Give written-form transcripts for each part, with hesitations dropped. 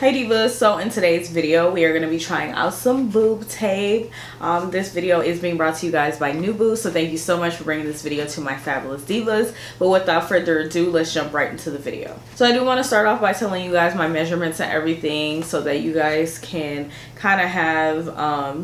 Hey divas, so in today's video we are going to be trying out some boob tape. This video is being brought to you guys by Nueboo, so thank you so much for bringing this video to my fabulous divas. But without further ado, let's jump right into the video. So I do want to start off by telling you guys my measurements and everything so that you guys can kind of have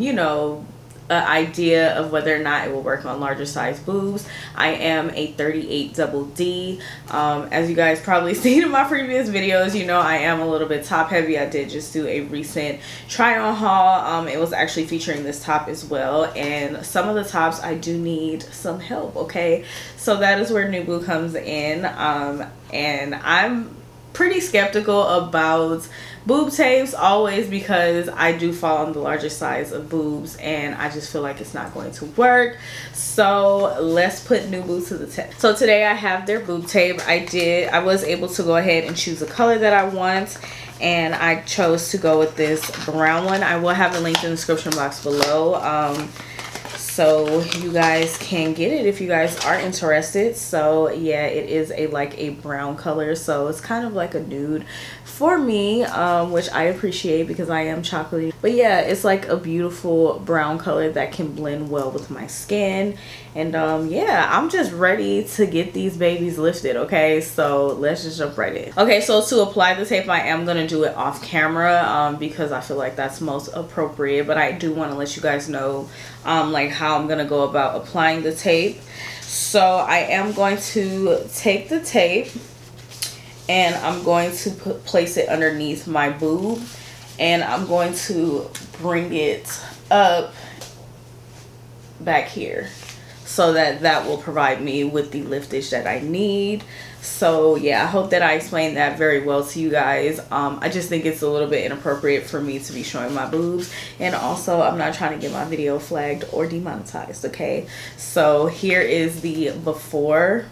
you know, an idea of whether or not it will work on larger size boobs. I am a 38 double D. As you guys probably seen in my previous videos, you know I am a little bit top heavy. I did just do a recent try on haul. It was actually featuring this top as well, and some of the tops I do need some help, okay? So that is where Nueboo comes in, and I'm pretty skeptical about boob tapes always because I do fall on the larger size of boobs and I just feel like it's not going to work. So let's put Nueboo to the test. So today I have their boob tape. I was able to go ahead and choose a color that I want, and I chose to go with this brown one. I will have a link in the description box below, so you guys can get it if you guys are interested. So yeah, it is like a brown color, so it's kind of like a nude for me, which I appreciate because I am chocolatey. But yeah, it's like a beautiful brown color that can blend well with my skin. And yeah, I'm just ready to get these babies lifted, okay? So let's just jump right in. Okay, so to apply the tape, I am gonna do it off camera because I feel like that's most appropriate, but I do want to let you guys know like how I'm gonna go about applying the tape. So I am going to take the tape and I'm going to place it underneath my boob, and I'm going to bring it up back here so that will provide me with the liftage that I need. So yeah, I hope that I explained that very well to you guys. I just think it's a little bit inappropriate for me to be showing my boobs, and also I'm not trying to get my video flagged or demonetized, okay? So here is the before.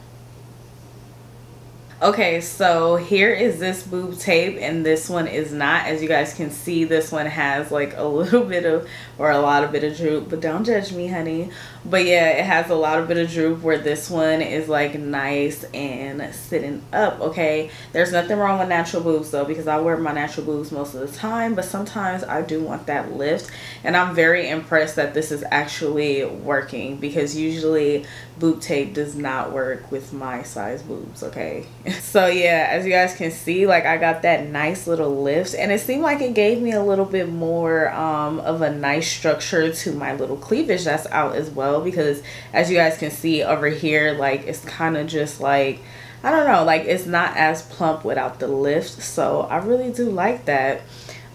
Okay, so here is this boob tape, and this one is not. As you guys can see, this one has like a little bit of, or a lot of bit of droop, but don't judge me, honey. But yeah, it has a lot of bit of droop, where this one is like nice and sitting up, okay? There's nothing wrong with natural boobs though, because I wear my natural boobs most of the time, but sometimes I do want that lift, and I'm very impressed that this is actually working, because usually boob tape does not work with my size boobs, okay? So yeah, as you guys can see, like I got that nice little lift, and it seemed like it gave me a little bit more of a nice structure to my little cleavage that's out as well, because as you guys can see over here, like it's kind of just like, I don't know, like it's not as plump without the lift. So I really do like that.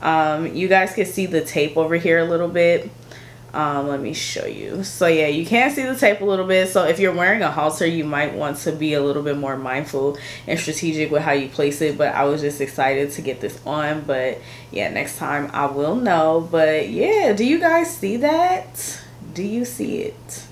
You guys can see the tape over here a little bit. Let me show you. So yeah, you can see the tape a little bit. So if you're wearing a halter, you might want to be a little bit more mindful and strategic with how you place it, but I was just excited to get this on. But yeah, next time I will know. But yeah, do you guys see that? Do you see it?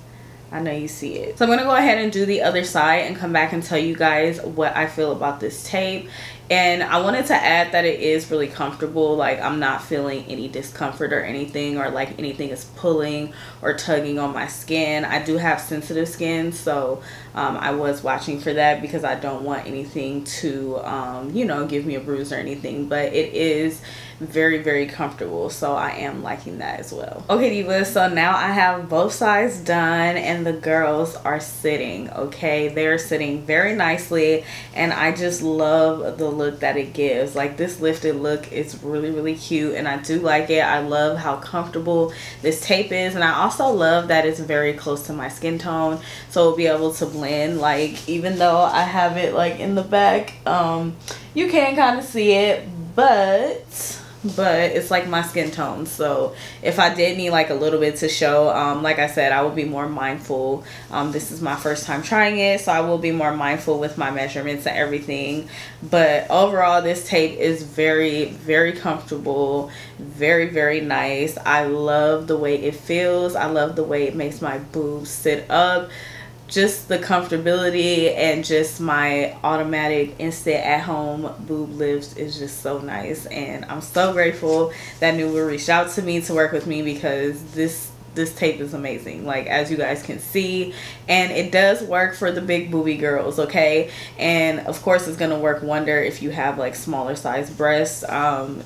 I know you see it. So I'm gonna go ahead and do the other side and come back and tell you guys what I feel about this tape. And I wanted to add that it is really comfortable. Like I'm not feeling any discomfort or anything, or like anything is pulling or tugging on my skin. I do have sensitive skin, so I was watching for that because I don't want anything to you know, give me a bruise or anything. But it is very, very comfortable, so I am liking that as well. Okay divas, so now I have both sides done and the girls are sitting, okay? They're sitting very nicely, and I just love the look that it gives. Like this lifted look is really, really cute, and I do like it. I love how comfortable this tape is, and I also love that it's very close to my skin tone, so it'll be able to blend. Like even though I have it like in the back, you can kind of see it, but it's like my skin tone. So if I did need like a little bit to show, like I said, I will be more mindful. This is my first time trying it, so I will be more mindful with my measurements and everything. But overall, this tape is very, very comfortable, very, very nice. I love the way it feels. I love the way it makes my boobs sit up. Just the comfortability and just my automatic instant at home boob lifts is just so nice, and I'm so grateful that Nueboo reached out to me to work with me, because this this tape is amazing, like as you guys can see, and it does work for the big booby girls, okay? And of course it's gonna work wonder if you have like smaller size breasts,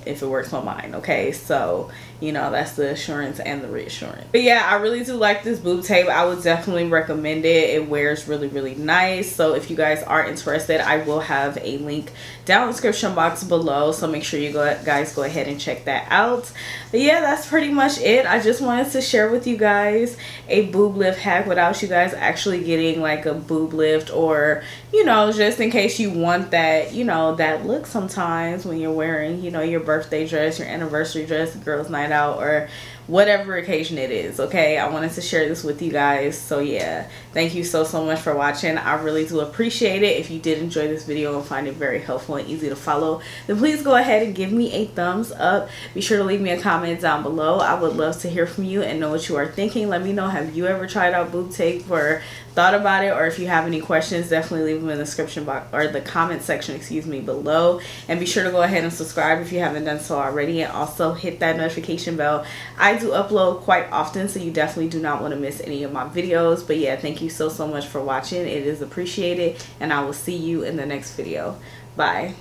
if it works on mine, okay? So you know, that's the assurance and the reassurance. But yeah, I really do like this boob tape. I would definitely recommend it. It wears really, really nice. So if you guys are interested, I will have a link down in the description box below, so make sure you guys go ahead and check that out. But yeah, that's pretty much it. I just wanted to share with you guys a boob lift hack without you guys actually getting like a boob lift, or you know, just in case you want that, you know, that look sometimes when you're wearing, you know, your birthday dress, your anniversary dress, girls night out, or whatever occasion it is, okay? I wanted to share this with you guys. So yeah, thank you so much for watching. I really do appreciate it. If you did enjoy this video and find it very helpful and easy to follow, then please go ahead and give me a thumbs up. Be sure to leave me a comment down below. I would love to hear from you and know what you are thinking. Let me know, have you ever tried out boob tape or thought about it? Or if you have any questions, definitely leave them in the description box, or the comment section, excuse me, below. And be sure to go ahead and subscribe if you haven't done so already, and also hit that notification bell. I do upload quite often, so you definitely do not want to miss any of my videos. But yeah, thank you so much for watching. It is appreciated, and I will see you in the next video. Bye.